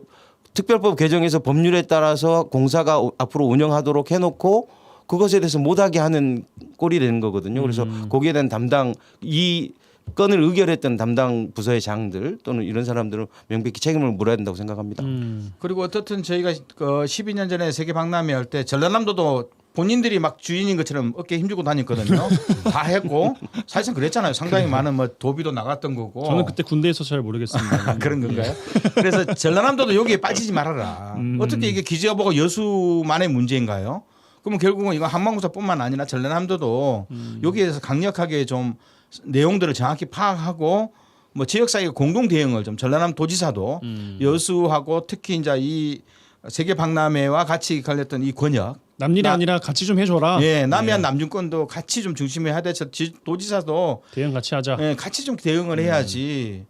특별법 개정에서 법률에 따라서 공사가 앞으로 운영하도록 해놓고 그것에 대해서 못하게 하는 꼴이 되는 거거든요. 그래서 거기에 대한 담당 이 건을 의결했던 담당 부서의 장들 또는 이런 사람들은 명백히 책임을 물어야 된다고 생각합니다. 그리고 어떻든 저희가 12년 전에 세계 박람회 할 때 전라남도도 본인들이 막 주인인 것처럼 어깨에 힘주고 다녔거든요. 다 했고 사실상 그랬잖아요. 상당히 많은 뭐 도비도 나갔던 거고. 저는 그때 군대에 있어서 잘 모르겠습니다. 그런 건가요? 그래서 전라남도도 여기에 빠지지 말아라. 어떻게 이게 기재부가 여수만의 문제인가요? 그러면 결국은 이거 항만공사뿐만 아니라 전라남도도 여기에서 강력하게 좀 내용들을 정확히 파악하고 뭐 지역사회 공동 대응을 좀 전라남 도지사도 여수하고 특히 이제 이 세계 박람회와 같이 관련했던 이 권역 남일이 아니라 같이 좀 해줘라. 예, 남해안 남중권도 같이 좀 중심해야 돼. 도지사도 대응 같이 하자. 예, 같이 좀 대응을 해야지.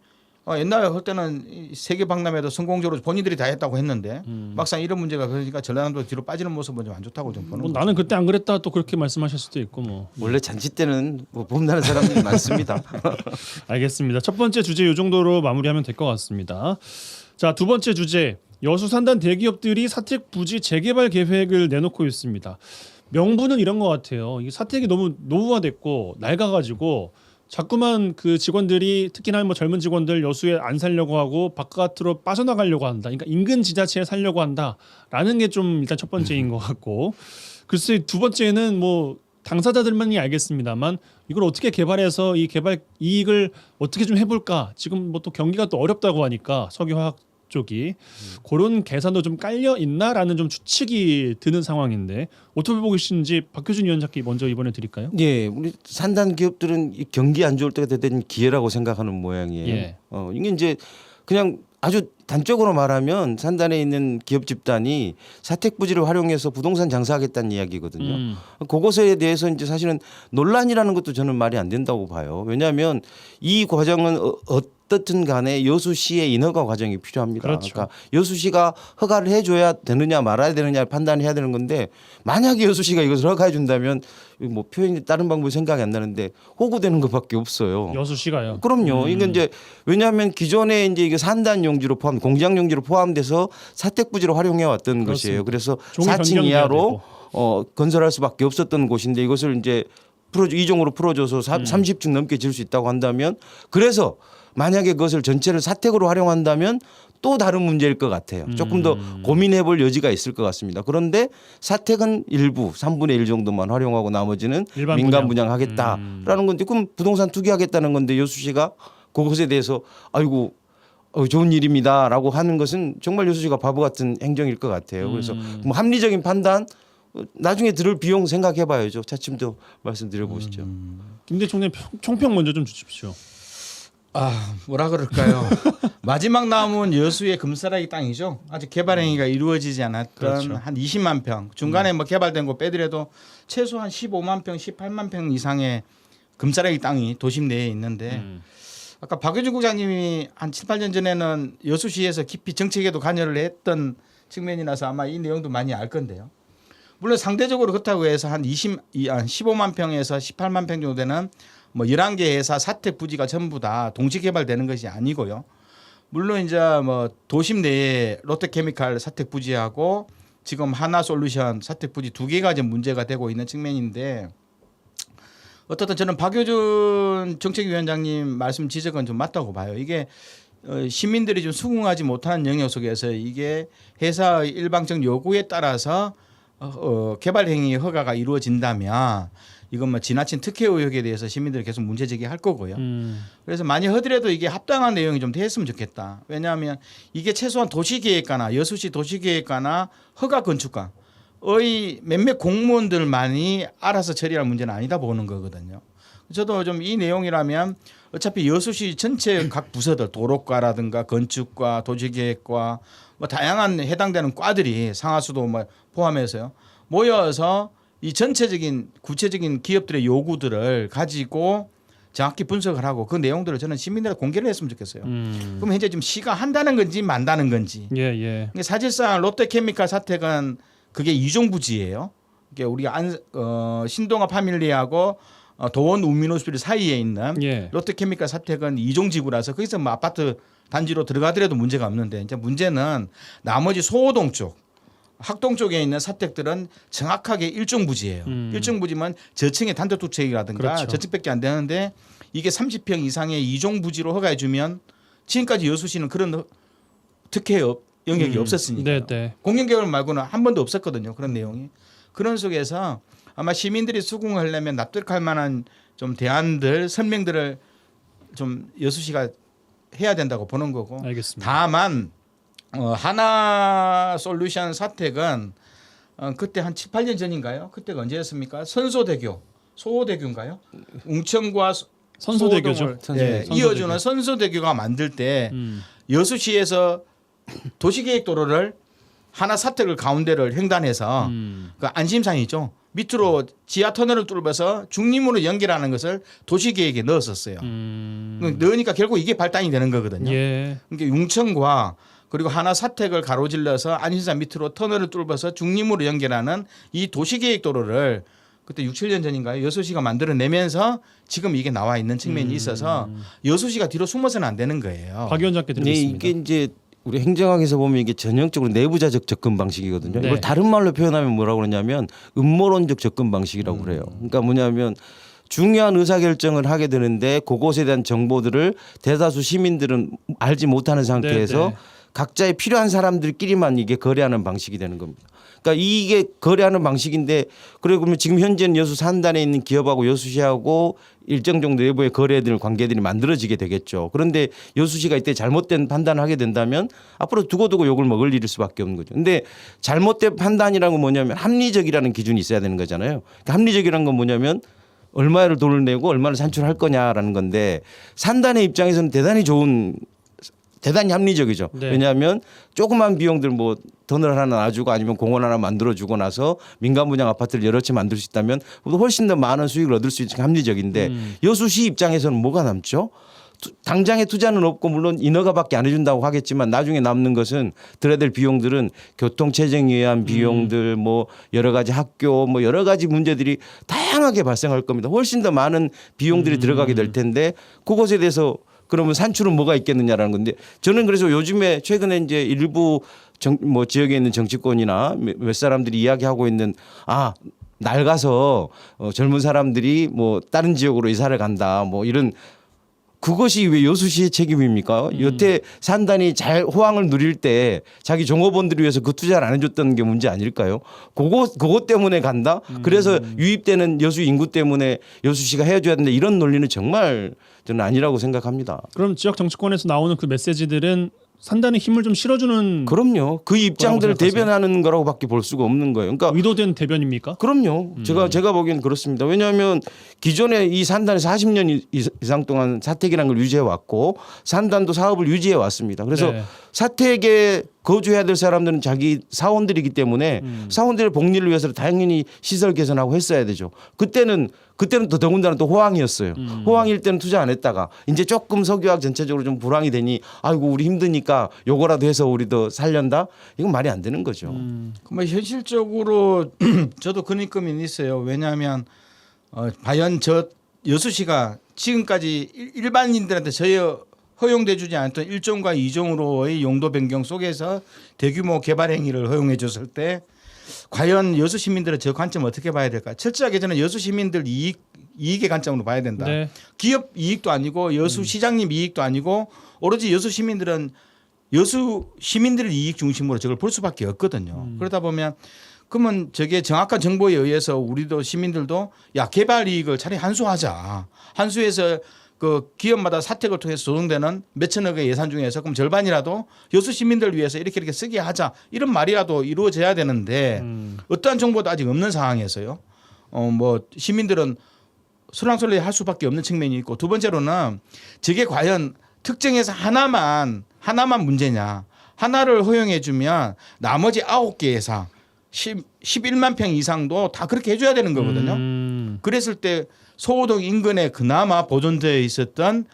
옛날에 할 때는 이 세계 박람회도 성공적으로 본인들이 다 했다고 했는데 막상 이런 문제가 그러니까 전라남도 뒤로 빠지는 모습은 좀 안 좋다고 좀 보는 뭐 거죠. 나는 그때 안 그랬다 또 그렇게 말씀하실 수도 있고 뭐. 원래 잔치 때는 뭐 봄나는 사람들이 많습니다. 알겠습니다. 첫 번째 주제 이 정도로 마무리하면 될 것 같습니다. 자, 두 번째 주제. 여수 산단 대기업들이 사택 부지 재개발 계획을 내놓고 있습니다. 명분은 이런 것 같아요. 이 사택이 너무 노후화됐고 낡아가지고 자꾸만 그 직원들이 특히나 뭐 젊은 직원들 여수에 안 살려고 하고 바깥으로 빠져나가려고 한다. 그러니까 인근 지자체에 살려고 한다라는 게 좀 일단 첫 번째인 것 같고, 글쎄 두 번째는 뭐 당사자들만이 알겠습니다만 이걸 어떻게 개발해서 이 개발 이익을 어떻게 좀 해볼까. 지금 뭐 또 경기가 또 어렵다고 하니까 석유화학 쪽이 그런 계산도 좀 깔려 있나라는 좀 추측이 드는 상황인데 어떻게 보고 계신지 박효준 위원장께 먼저 이번에 드릴까요? 예, 우리 산단 기업들은 이 경기 안 좋을 때가 된 기회라고 생각하는 모양이에요. 예. 이게 이제 그냥 아주 단적으로 말하면 산단에 있는 기업 집단이 사택 부지를 활용해서 부동산 장사하겠다는 이야기거든요. 그것에 대해서 이제 사실은 논란이라는 것도 저는 말이 안 된다고 봐요. 왜냐하면 이 과정은 어떻든 간에 여수시의 인허가 과정이 필요합니다. 그렇죠. 그러니까 여수시가 허가를 해줘야 되느냐 말아야 되느냐 판단해야 되는 건데 만약에 여수시가 이것을 허가해 준다면 뭐 표현이 다른 방법이 생각이 안 나는데 호구되는 것밖에 없어요. 여수시가요. 그럼요. 이건 이제 왜냐하면 기존에 이제 이게 산단 용지로 포함, 공장 용지로 포함돼서 사택 부지로 활용해 왔던 것이에요. 그래서 종이 4층 변경돼야 이하로 건설할 수밖에 없었던 곳인데 이것을 이제 이종으로 풀어줘서 30층 넘게 지을 수 있다고 한다면 그래서 만약에 그것을 전체를 사택으로 활용한다면 또 다른 문제일 것 같아요. 조금 더 고민해 볼 여지가 있을 것 같습니다. 그런데 사택은 일부 3분의 1 정도만 활용하고 나머지는 일반 민간 분양. 분양하겠다라는 건데 그럼 부동산 투기하겠다는 건데 여수시가 그것에 대해서 아이고 좋은 일입니다라고 하는 것은 정말 여수시가 바보 같은 행정일 것 같아요. 그래서 뭐 합리적인 판단 나중에 들을 비용 생각해 봐야죠. 차츰 더 말씀드려 보시죠. 김대 총장님 총평 먼저 좀 주십시오. 뭐라 그럴까요? 마지막 남은 여수의 금싸라기 땅이죠. 아직 개발 행위가 이루어지지 않았던 그렇죠. 한 20만 평. 중간에 뭐 개발된 거 빼더라도 최소한 15만 평, 18만 평 이상의 금싸라기 땅이 도심 내에 있는데 아까 박효준 국장님이 한 7, 8년 전에는 여수시에서 깊이 정책에도 관여를 했던 측면이라서 아마 이 내용도 많이 알 건데요. 물론 상대적으로 그렇다고 해서 한 15만 평에서 18만 평 정도 되는 뭐 11개 회사 사택 부지가 전부 다 동시 개발되는 것이 아니고요. 물론 이제 뭐 도심 내에 롯데케미칼 사택 부지하고 지금 하나솔루션 사택 부지 2개가 지금 문제가 되고 있는 측면인데 어떻든 저는 박효준 정책위원장님 말씀 지적은 좀 맞다고 봐요. 이게 시민들이 좀 수긍하지 못하는 영역 속에서 이게 회사의 일방적 요구에 따라서 개발 행위 허가가 이루어진다면 이건 뭐 지나친 특혜 의혹에 대해서 시민들이 계속 문제 제기할 거고요. 그래서 만약 하더라도 이게 합당한 내용이 좀 됐으면 좋겠다. 왜냐하면 이게 최소한 도시계획과나 여수시 도시계획과나 허가 건축가의 몇몇 공무원들만이 알아서 처리할 문제는 아니다 보는 거거든요. 저도 좀 이 내용이라면 어차피 여수시 전체 각 부서들 도로과라든가 건축과 도시계획과 뭐 다양한 해당되는 과들이 상하수도 뭐 포함해서요 모여서 이 전체적인 구체적인 기업들의 요구들을 가지고 정확히 분석을 하고 그 내용들을 저는 시민들한테 공개를 했으면 좋겠어요. 그럼 현재 지금 시가 한다는 건지 만다는 건지. 예. 근데 사실상 롯데케미칼 사택은 그게 이종부지예요. 이게 우리가 신동아 파밀리하고 도원 우민호스피tal 사이에 있는 예. 롯데케미칼 사택은 이종지구라서 거기서 뭐 아파트 단지로 들어가더라도 문제가 없는데 이제 문제는 나머지 소호동 쪽, 학동 쪽에 있는 사택들은 정확하게 일종 부지예요. 일종 부지면 저층의 단독주택이라든가 그렇죠. 저층밖에 안 되는데 이게 30평 이상의 이종 부지로 허가해 주면 지금까지 여수시는 그런 특혜 영역이 없었으니까요. 네. 공영개발 말고는 한 번도 없었거든요. 그런 내용이. 그런 속에서 아마 시민들이 수긍하려면 납득할 만한 좀 대안들, 설명들을 좀 여수시가 해야 된다고 보는 거고. 알겠습니다. 다만 하나 솔루션 사택은 그때 한 7, 8년 전인가요? 그때가 언제였습니까? 선소대교, 소호대교인가요? 웅천과 선소대교죠. 예, 이어주는 선소대교가 만들 때 여수시에서 도시계획도로를 하나 사택을 가운데를 횡단해서 그 안심상이죠. 밑으로 지하 터널을 뚫어서 중림으로 연결하는 것을 도시계획에 넣었었어요. 넣으니까 결국 이게 발단이 되는 거거든요. 예. 그러니까 융천과 그리고 하나 사택을 가로질러서 안심산 밑으로 터널을 뚫어서 중림으로 연결하는 이 도시계획도로를 그때 6, 7년 전인가요? 여수시가 만들어내면서 지금 이게 나와 있는 측면이 있어서 여수시가 뒤로 숨어서는 안 되는 거예요. 박 위원장께 드리겠습니다. 이게 이제 우리 행정학에서 보면 이게 전형적으로 내부자적 접근 방식이거든요. 네. 이걸 다른 말로 표현하면 뭐라고 그러냐면 음모론적 접근 방식이라고 그래요. 그러니까 뭐냐면 중요한 의사결정을 하게 되는데 그것에 대한 정보들을 대다수 시민들은 알지 못하는 상태에서 네. 각자의 필요한 사람들끼리만 이게 거래하는 방식이 되는 겁니다. 그러니까 이게 거래하는 방식인데 그래 그러면 지금 현재는 여수 산단에 있는 기업하고 여수시하고 일정 정도 내부의 거래들 관계들이 만들어지게 되겠죠. 그런데 여수시가 이때 잘못된 판단을 하게 된다면 앞으로 두고두고 욕을 먹을 일일 수밖에 없는 거죠. 근데 잘못된 판단이라는 건 뭐냐면 합리적이라는 기준이 있어야 되는 거잖아요. 그러니까 합리적이라는 건 뭐냐면 얼마를 돈을 내고 얼마를 산출할 거냐라는 건데 산단의 입장에서는 대단히 합리적이죠. 네. 왜냐하면 조그만 비용들 뭐 터널 하나 놔주고 아니면 공원 하나 만들어주고 나서 민간 분양 아파트를 여러 채 만들 수 있다면 훨씬 더 많은 수익을 얻을 수 있으니까 합리적인데 여수시 입장에서는 뭐가 남죠? 당장의 투자는 없고 물론 인허가밖에 안 해준다고 하겠지만 나중에 남는 것은 들어야 될 비용들은 교통체증에 의한 비용들 뭐 여러 가지 학교 뭐 여러 가지 문제들이 다양하게 발생할 겁니다. 훨씬 더 많은 비용들이 들어가게 될 텐데 그것에 대해서 그러면 산출은 뭐가 있겠느냐라는 건데 저는 그래서 요즘에 최근에 이제 일부 지역에 있는 정치권이나 몇 사람들이 이야기하고 있는 낡아서 젊은 사람들이 뭐 다른 지역으로 이사를 간다 뭐 이런 그것이 왜 여수시의 책임입니까? 여태 산단이 잘 호황을 누릴 때 자기 종업원들을 위해서 그 투자를 안 해줬던 게 문제 아닐까요? 그것 때문에 간다? 그래서 유입되는 여수 인구 때문에 여수시가 해줘야 된다 이런 논리는 정말 저는 아니라고 생각합니다. 그럼 지역 정치권에서 나오는 그 메시지들은 산단의 힘을 좀 실어주는 그럼요. 그 입장들을 생각하세요? 대변하는 거라고밖에 볼 수가 없는 거예요. 그러니까 의도된 대변입니까? 그럼요. 제가 보기엔 그렇습니다. 왜냐하면 기존에 이 산단이 40년 이상 동안 사택이라는 걸 유지해 왔고 산단도 사업을 유지해 왔습니다. 그래서 네. 사택에 거주해야 될 사람들은 자기 사원들이기 때문에 사원들의 복리를 위해서 당연히 시설 개선하고 했어야 되죠. 그때는 더군다나 또 호황이었어요. 호황일 때는 투자 안 했다가 이제 조금 석유화학 전체적으로 좀 불황이 되니 아이고 우리 힘드니까 요거라도 해서 우리도 살련다? 이건 말이 안 되는 거죠. 뭐 현실적으로 저도 그니까는 있어요. 왜냐하면 과연 저 여수시가 지금까지 일반인들한테 허용돼 주지 않았던 1종과 2종으로의 용도 변경 속에서 대규모 개발 행위를 허용해 줬을 때 과연 여수 시민들은 저 관점 어떻게 봐야 될까? 철저하게 저는 여수 시민들 이익의 관점으로 봐야 된다. 네. 기업 이익도 아니고 여수 시장님 이익도 아니고 오로지 여수 시민들은 여수 시민들의 이익 중심으로 저걸 볼 수밖에 없거든요. 그러다 보면 그러면 저게 정확한 정보에 의해서 우리도 시민들도 야 개발 이익을 차라리 한수하자. 한수해서 그 기업마다 사택을 통해서 조성되는 몇천억의 예산 중에서 그럼 절반이라도 여수 시민들을 위해서 이렇게 쓰게 하자. 이런 말이라도 이루어져야 되는데 어떠한 정보도 아직 없는 상황에서요. 뭐 시민들은 설랑설레 할 수밖에 없는 측면이 있고 두 번째로는 저게 과연 특정해서 하나만 문제냐. 하나를 허용해 주면 나머지 9개 예상 11만 평 이상도 다 그렇게 해줘야 되는 거거든요. 그랬을 때 소호동 인근에 그나마 보존되어 있었던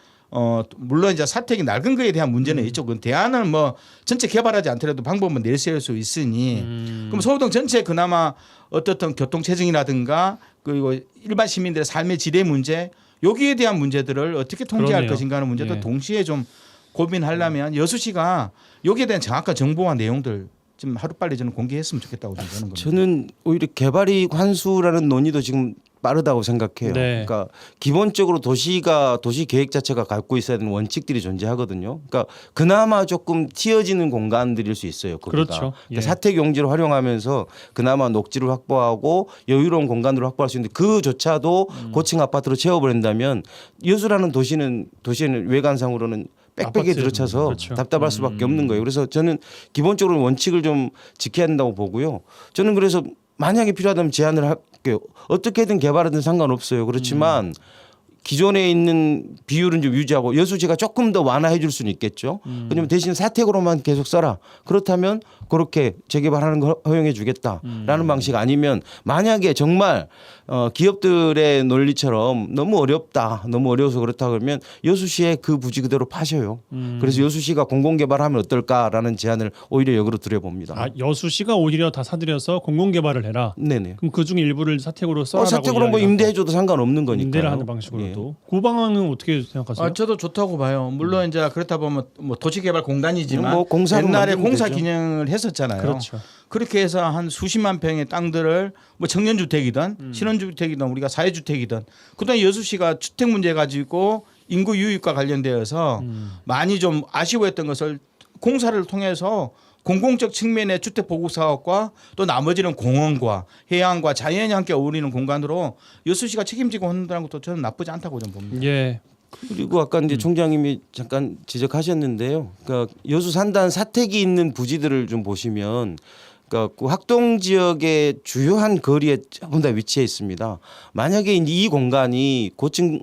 물론 이제 사택이 낡은 거에 대한 문제는 있죠. 그 대안을 뭐 전체 개발하지 않더라도 방법은 내세울 수 있으니 그럼 소호동 전체 그나마 어떻든 교통체증이라든가 그리고 일반 시민들의 삶의 질의 문제 여기에 대한 문제들을 어떻게 통제할 그러네요. 것인가 하는 문제도 예. 동시에 좀 고민하려면 여수시가 여기에 대한 정확한 정보와 내용들 좀 하루빨리 저는 공개했으면 좋겠다고 저는 보는 겁니다. 저는 오히려 개발이익 환수라는 논의도 지금 빠르다고 생각해요. 네. 그러니까 기본적으로 도시 계획 자체가 갖고 있어야 되는 원칙들이 존재하거든요. 그러니까 그나마 조금 튀어지는 공간들일 수 있어요. 거기가. 그렇죠. 그러니까 예. 사택 용지를 활용하면서 그나마 녹지를 확보하고 여유로운 공간으로 확보할 수 있는데 그조차도 고층 아파트로 채워버린다면 여수라는 도시는 외관상으로는 빽빽이 아파트, 들어차서 그렇죠. 답답할 수밖에 없는 거예요. 그래서 저는 기본적으로 원칙을 좀 지켜야 된다고 보고요. 저는 그래서 만약에 필요하다면 제안을 할게요. 어떻게든 개발하든 상관없어요. 그렇지만 기존에 있는 비율은 좀 유지하고 여수시가 조금 더 완화해 줄 수는 있겠죠. 왜냐하면 대신 사택으로만 계속 써라. 그렇다면 그렇게 재개발하는 걸 허용해 주겠다라는 방식 아니면 만약에 정말 기업들의 논리처럼 너무 어렵다. 너무 어려워서 그렇다 그러면 여수시에 그 부지 그대로 파셔요. 그래서 여수시가 공공개발하면 어떨까라는 제안을 오히려 역으로 드려봅니다. 아, 여수시가 오히려 다 사들여서 공공개발을 해라. 네네. 그럼 그중 일부를 사택으로 써라라고 사택으로 뭐 이야기를 임대해줘도 상관없는 거니까요. 임대를 하는 방식으로도. 예. 그 방안은 어떻게 생각하세요? 저도 좋다고 봐요. 물론 이제 그렇다 보면 뭐 도시개발공단이지만 뭐 공사로 옛날에 만들면 공사 되죠. 기능을 했었잖아요. 그렇죠. 그렇게 해서 한 수십만 평의 땅들을 뭐 청년주택이든 신혼주택이든 우리가 사회주택이든 그다음에 여수시가 주택 문제 가지고 인구 유입과 관련되어서 많이 좀 아쉬워했던 것을 공사를 통해서 공공적 측면의 주택 보급 사업과 또 나머지는 공원과 해양과 자연이 함께 어울리는 공간으로 여수시가 책임지고 한다는 것도 저는 나쁘지 않다고 좀 봅니다. 예. 그리고 아까 이제 총장님이 잠깐 지적하셨는데요. 그러니까 여수 산단 사택이 있는 부지들을 좀 보시면 그러니까 그 학동 지역의 주요한 거리에 조금 더 위치해 있습니다. 만약에 이 공간이 고층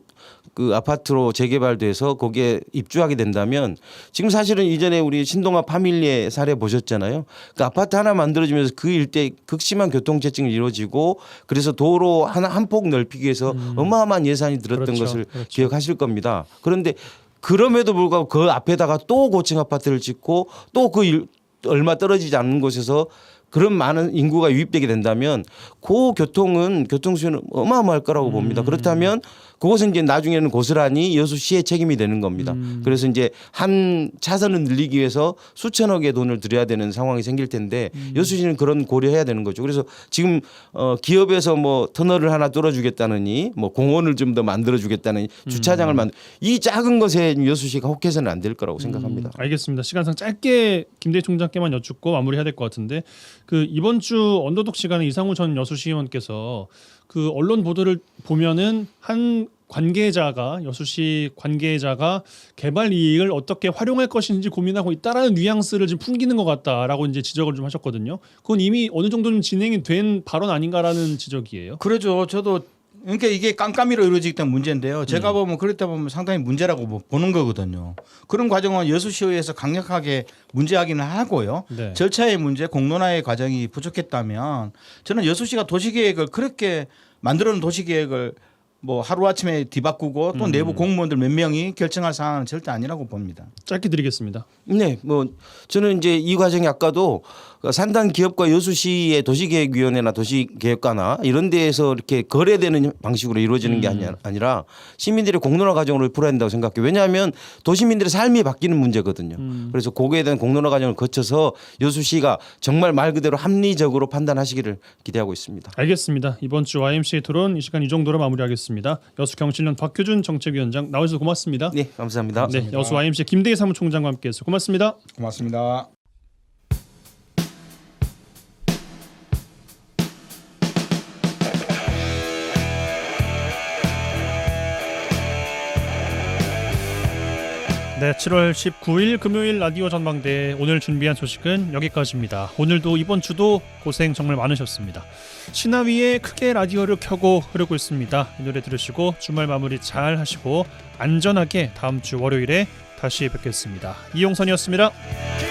그 아파트로 재개발돼서 거기에 입주하게 된다면 지금 사실은 이전에 우리 신동아 파밀리의 사례 보셨잖아요. 그 아파트 하나 만들어지면서 그 일대 극심한 교통체증이 이루어지고 그래서 도로 한 폭 넓히기 위해서 어마어마한 예산이 들었던 그렇죠. 것을 그렇죠. 기억하실 겁니다. 그런데 그럼에도 불구하고 그 앞에다가 또 고층 아파트를 짓고 또 그 얼마 떨어지지 않는 곳에서 그런 많은 인구가 유입되게 된다면 그 교통수요는 어마어마할 거라고 봅니다. 그렇다면 그것은 이제 나중에는 고스란히 여수시의 책임이 되는 겁니다. 그래서 이제 한 차선을 늘리기 위해서 수천억의 돈을 들여야 되는 상황이 생길 텐데 여수시는 그런 고려해야 되는 거죠. 그래서 지금 기업에서 뭐 터널을 하나 뚫어주겠다느니 뭐 공원을 좀 더 만들어주겠다느니 주차장을 이 작은 것에 여수시가 혹해서는 안 될 거라고 생각합니다. 알겠습니다. 시간상 짧게 김대희 총장께만 여쭙고 마무리해야 될 것 같은데 그 이번 주 언더독 시간에 이상우 전 여수시의원께서 그 언론 보도를 보면은 한 관계자가 여수시 관계자가 개발 이익을 어떻게 활용할 것인지 고민하고 있다라는 뉘앙스를 좀 풍기는 것 같다라고 이제 지적을 좀 하셨거든요. 그건 이미 어느 정도는 진행이 된 발언 아닌가라는 지적이에요. 그렇죠. 저도 그러니까 이게 깜깜이로 이루어지기 때문에 문제인데요. 제가 보면 그렇다 보면 상당히 문제라고 보는 거거든요. 그런 과정은 여수시의회에서 강력하게 문제하기는 하고요. 네. 절차의 문제, 공론화의 과정이 부족했다면 저는 여수시가 도시계획을 그렇게 만들어놓은 도시계획을 뭐 하루아침에 뒤바꾸고 또 내부 공무원들 몇 명이 결정할 사안은 절대 아니라고 봅니다. 짧게 드리겠습니다. 네, 뭐 저는 이제 이 과정이 아까도 산단 기업과 여수시의 도시계획위원회나 도시계획과나 이런 데에서 이렇게 거래되는 방식으로 이루어지는 게 아니라 시민들의 공론화 과정으로 풀어야 된다고 생각해요. 왜냐하면 도시민들의 삶이 바뀌는 문제거든요. 그래서 거기에 대한 공론화 과정을 거쳐서 여수시가 정말 말 그대로 합리적으로 판단하시기를 기대하고 있습니다. 알겠습니다. 이번 주 YMCA 토론 이 시간 이 정도로 마무리하겠습니다. 여수경실련 박효준 정책위원장 나와주셔서 고맙습니다. 네, 감사합니다. 네, 여수 YMCA 김대희 사무총장과 함께해서 고맙습니다. 고맙습니다. 네, 7월 19일 금요일 라디오 전망대 오늘 준비한 소식은 여기까지입니다. 오늘도 이번 주도 고생 정말 많으셨습니다. 신하위에 크게 라디오를 켜고 흐르고 있습니다. 이 노래 들으시고 주말 마무리 잘 하시고 안전하게 다음 주 월요일에 다시 뵙겠습니다. 이용선이었습니다.